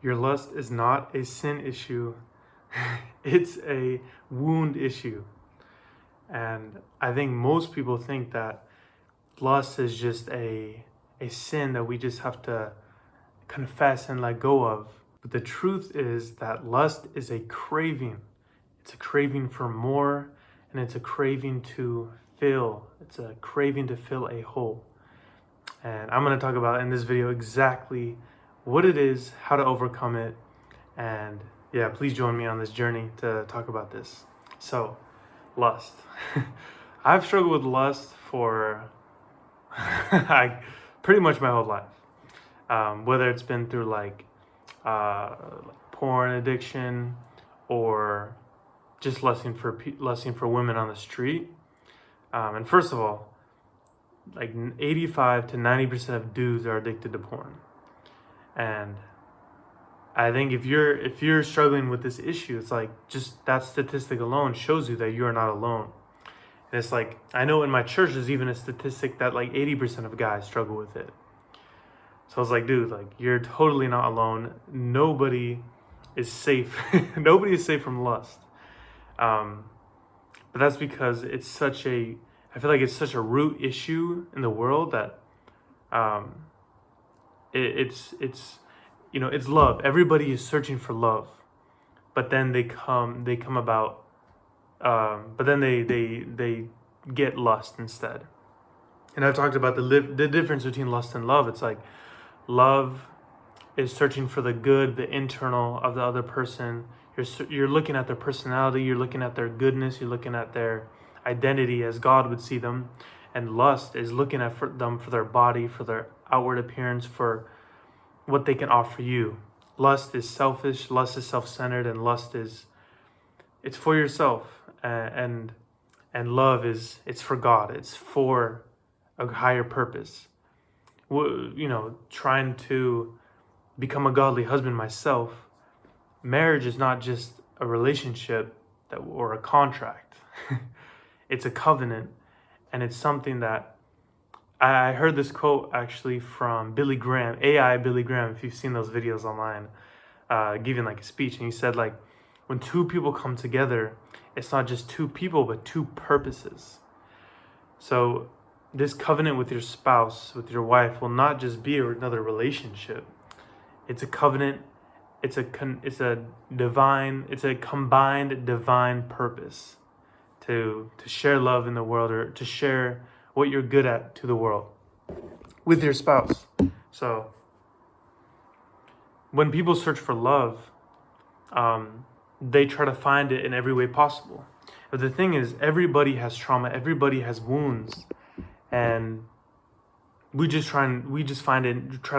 Your lust is not a sin issue, it's a wound issue. And I think most people think that lust is just a sin that we just have to confess and let go of. But the truth is that lust is a craving. It's a craving for more, and it's a craving to fill. It's a craving to fill a hole. And I'm going to talk about in this video exactly what it is, how to overcome it, and yeah, please join me on this journey to talk about this. So, lust. I've struggled with lust for pretty much my whole life. Whether it's been through like porn addiction or just lusting for women on the street. And first of all, like 85 to 90% of dudes are addicted to porn. And I think if you're struggling with this issue, it's like just that statistic alone shows you that you are not alone. And it's like, I know in my church there's even a statistic that like 80% of guys struggle with it. So I was like, dude, like you're totally not alone. Nobody is safe. Nobody is safe from lust. But that's because I feel like it's such a root issue in the world that it's it's love. Everybody is searching for love, but then they get lust instead. And I've talked about the difference between lust and love. It's like love is searching for the good, the internal of the other person. You're looking at their personality, you're looking at their goodness, you're looking at their identity as God would see them. And lust is looking at them for their body, for their outward appearance, for what they can offer you. Lust is selfish, lust is self-centered, and it's for yourself. And love it's for God. It's for a higher purpose. Trying to become a godly husband myself, marriage is not just a relationship or a contract. It's a covenant, and it's something that I heard this quote actually from Billy Graham, AI Billy Graham, if you've seen those videos online, giving like a speech. And he said, like, when two people come together, it's not just two people, but two purposes. So this covenant with your spouse, with your wife, will not just be another relationship. It's a covenant. It's a combined divine purpose to share love in the world, or to share what you're good at to the world with your spouse. So when people search for love, they try to find it in every way possible. But the thing is, everybody has trauma, everybody has wounds, and we try to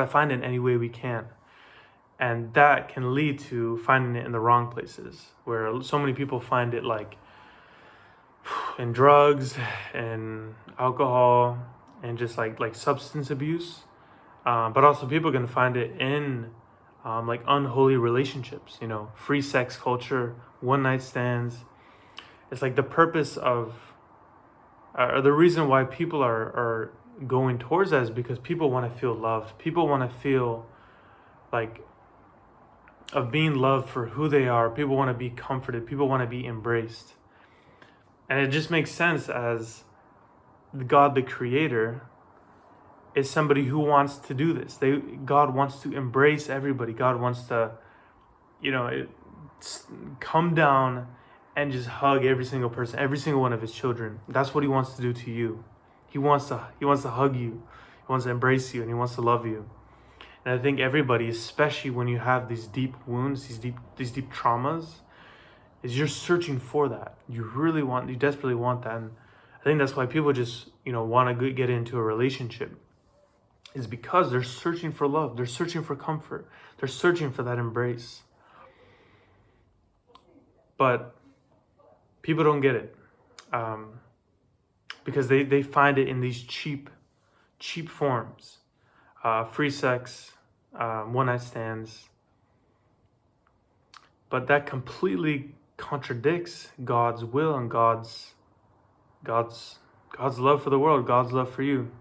find it in any way we can. And that can lead to finding it in the wrong places, where so many people find it like in drugs and alcohol and just like substance abuse. But also people can find it in like unholy relationships, free sex culture, one night stands. It's like the purpose of, or the reason why people are going towards that is because people want to feel loved. People want to feel like of being loved for who they are. People want to be comforted. People want to be embraced. And it just makes sense, as God, the creator, is somebody who wants to do this. God wants to embrace everybody. God wants to, come down and just hug every single person, every single one of his children. That's what he wants to do to you. He wants to hug you. He wants to embrace you, and he wants to love you. And I think everybody, especially when you have these deep wounds, these deep traumas, is you're searching for that. You desperately want that. And I think that's why people just, want to get into a relationship, is because they're searching for love. They're searching for comfort. They're searching for that embrace. But people don't get it, because they find it in these cheap forms. Free sex, one night stands. But that completely contradicts God's will and God's love for the world, God's love for you.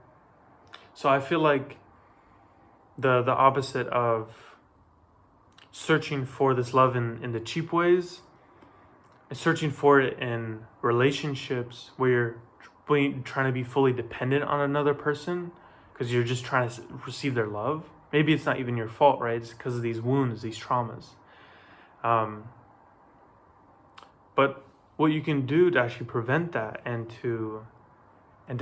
So I feel like the opposite of searching for this love in the cheap ways, searching for it in relationships where you're trying to be fully dependent on another person because you're just trying to receive their love. Maybe it's not even your fault, right? It's because of these wounds, these traumas. But what you can do to actually prevent that and to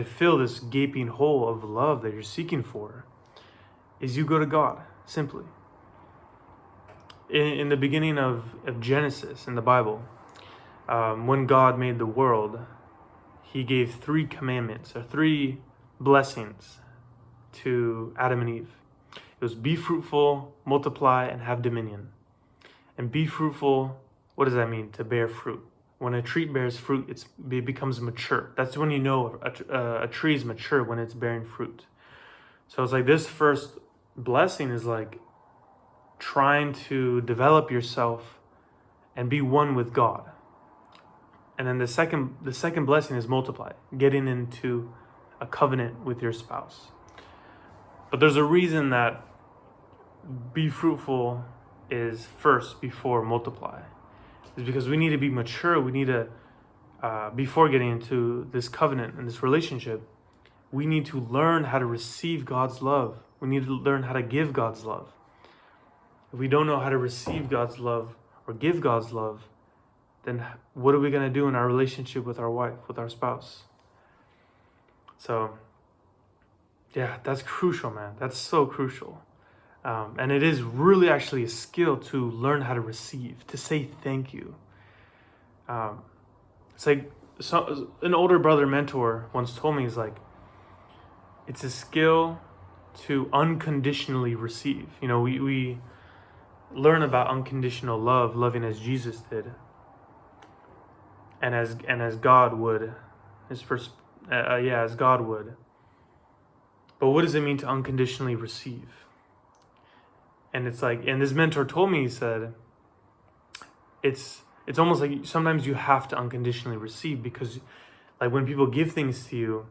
fill this gaping hole of love that you're seeking for is you go to God, simply. In the beginning of Genesis in the Bible, when God made the world, he gave 3 commandments or 3 blessings to Adam and Eve. It was be fruitful, multiply, and have dominion. And be fruitful, what does that mean? To bear fruit. When a tree bears fruit, it becomes mature. That's when you know a tree is mature, when it's bearing fruit. So it's like this first blessing is like trying to develop yourself and be one with God. And then the second blessing is multiply, getting into a covenant with your spouse. But there's a reason that be fruitful is first before multiply. It's because we need to be mature. We need to, before getting into this covenant and this relationship, we need to learn how to receive God's love. We need to learn how to give God's love. If we don't know how to receive God's love or give God's love, then what are we going to do in our relationship with our wife, with our spouse? So, yeah, that's crucial, man. That's so crucial. And it is really actually a skill to learn how to receive, to say thank you. It's like an older brother mentor once told me, he's like, it's a skill to unconditionally receive. You know, we learn about unconditional love, loving as Jesus did, and as God would, as God would. But what does it mean to unconditionally receive? And it's like, and this mentor told me, he said, it's almost like sometimes you have to unconditionally receive, because like when people give things to you,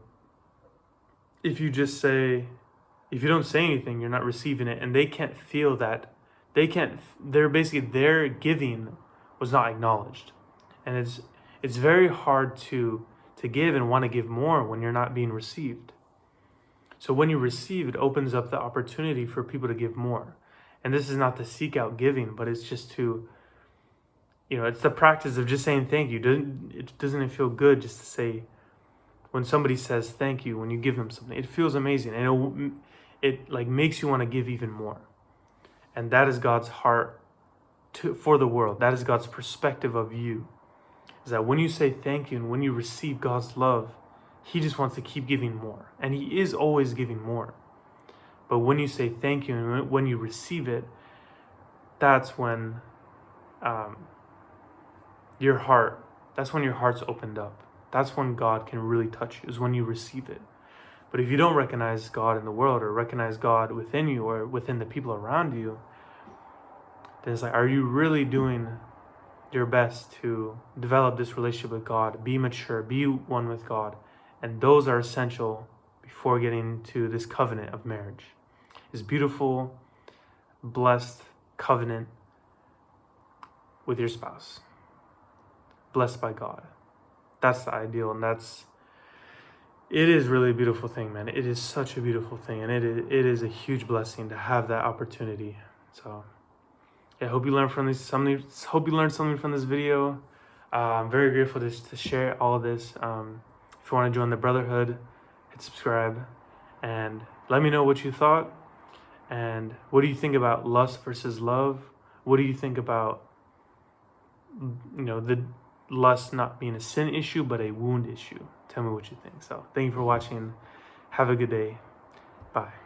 if you don't say anything, you're not receiving it, and they can't feel that, their giving was not acknowledged. And it's very hard to give and want to give more when you're not being received. So when you receive, it opens up the opportunity for people to give more. And this is not to seek out giving, but it's just to, it's the practice of just saying thank you. Doesn't it feel good just to say, when somebody says thank you, when you give them something, it feels amazing. And it like makes you want to give even more. And that is God's heart for the world. That is God's perspective of you. Is that when you say thank you and when you receive God's love, he just wants to keep giving more. And he is always giving more. But when you say thank you and when you receive it, that's when your heart's opened up. That's when God can really touch you, is when you receive it. But if you don't recognize God in the world, or recognize God within you or within the people around you, then it's like, are you really doing your best to develop this relationship with God, be mature, be one with God? And those are essential before getting to this covenant of marriage. This beautiful, blessed covenant with your spouse. Blessed by God. That's the ideal, and it is really a beautiful thing, man. It is such a beautiful thing, and it is a huge blessing to have that opportunity. So, yeah, hope you learned something from this video. I'm very grateful to share all of this. If you want to join the brotherhood, hit subscribe, and let me know what you thought. And what do you think about lust versus love? What do you think about, the lust not being a sin issue, but a wound issue? Tell me what you think. So thank you for watching. Have a good day. Bye.